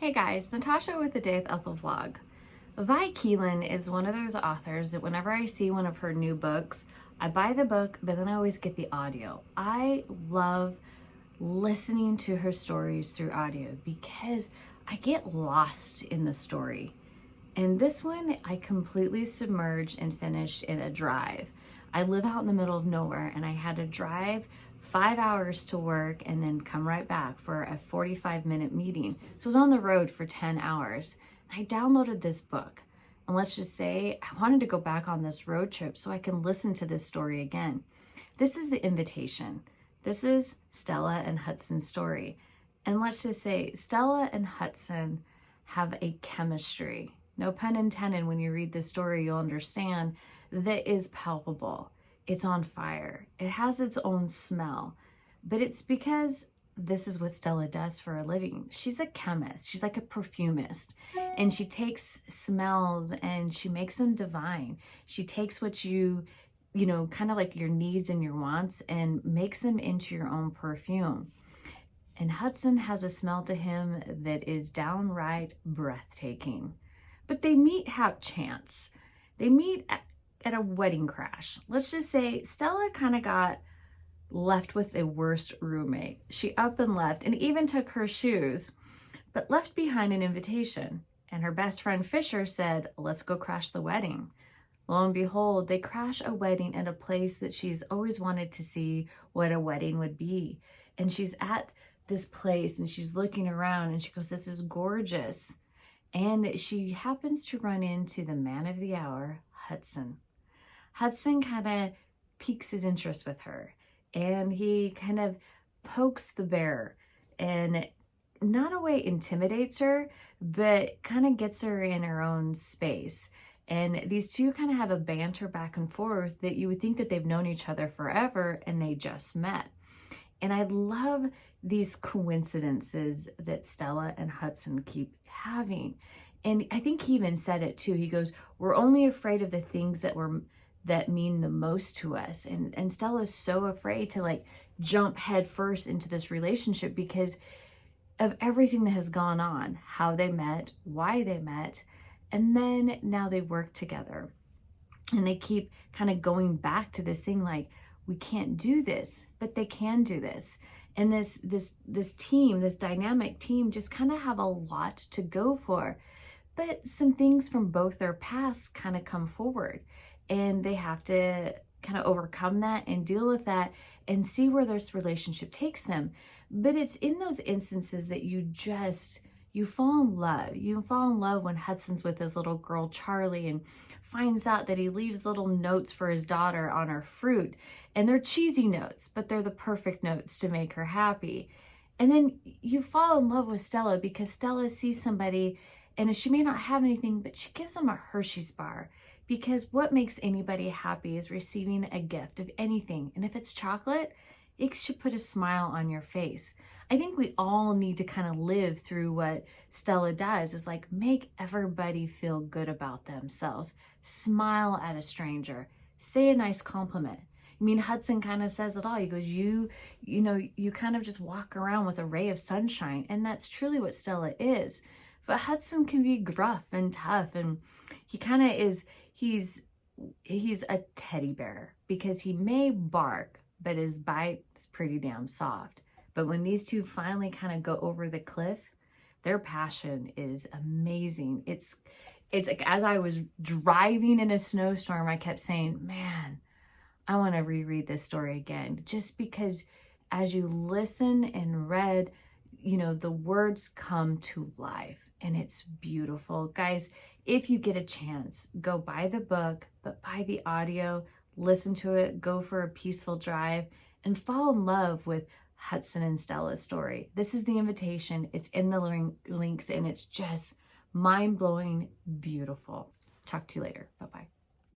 Hey guys, Natasha with the Day with Ethel vlog. Vi Keeland is one of those authors that whenever I see one of her new books, I buy the book, but then I always get the audio. I love listening to her stories through audio because I get lost in the story. And this one, I completely submerged and finished in a drive. I live out in the middle of nowhere and I had to drive 5 hours to work and then come right back for a 45-minute meeting. So I was on the road for 10 hours. I downloaded this book. And let's just say I wanted to go back on this road trip so I can listen to this story again. This is The Invitation. This is Stella and Hudson's story. And let's just say Stella and Hudson have a chemistry. No pun intended, when you read the story, you'll understand that is palpable. It's on fire. It has its own smell, but it's because this is what Stella does for a living. She's a chemist. She's like a perfumist, and she takes smells and she makes them divine. She takes what kind of like your needs and your wants and makes them into your own perfume. And Hudson has a smell to him that is downright breathtaking. But they meet hap chance. They meet at a wedding crash. Let's just say Stella kind of got left with a worst roommate. She up and left and even took her shoes, but left behind an invitation. And her best friend Fisher said, let's go crash the wedding. Lo and behold, they crash a wedding at a place that she's always wanted to see what a wedding would be. And she's at this place and she's looking around and she goes, this is gorgeous. And she happens to run into the man of the hour, Hudson. Hudson kind of piques his interest with her, and he kind of pokes the bear and not a way intimidates her, but kind of gets her in her own space. And these two kind of have a banter back and forth that you would think that they've known each other forever and they just met. And I love these coincidences that Stella and Hudson keep having. And I think he even said it too. He goes, we're only afraid of the things that mean the most to us. And Stella's so afraid to like jump head first into this relationship because of everything that has gone on, how they met, why they met, and then now they work together. And they keep kind of going back to this thing like, we can't do this, but they can do this. And this team, this dynamic team, just kind of have a lot to go for. But some things from both their pasts kind of come forward, and they have to kind of overcome that and deal with that and see where this relationship takes them. But it's in those instances that you fall in love. You fall in love when Hudson's with his little girl, Charlie, and finds out that he leaves little notes for his daughter on her fruit. And they're cheesy notes, but they're the perfect notes to make her happy. And then you fall in love with Stella because Stella sees somebody, and she may not have anything, but she gives them a Hershey's bar. Because what makes anybody happy is receiving a gift of anything. And if it's chocolate, it should put a smile on your face. I think we all need to kind of live through what Stella does, is like make everybody feel good about themselves. Smile at a stranger. Say a nice compliment. I mean, Hudson kind of says it all. He goes, you kind of just walk around with a ray of sunshine. And that's truly what Stella is. But Hudson can be gruff and tough, and he kind of is, he's a teddy bear because he may bark, but his bite's pretty damn soft. But when these two finally kind of go over the cliff, their passion is amazing. It's like, as I was driving in a snowstorm, I kept saying, man, I want to reread this story again, just because as you listen and read, the words come to life. And it's beautiful. Guys, if you get a chance, go buy the book, but buy the audio, listen to it, go for a peaceful drive, and fall in love with Hudson and Stella's story. This is The Invitation. It's in the links, and it's just mind-blowing beautiful. Talk to you later. Bye-bye.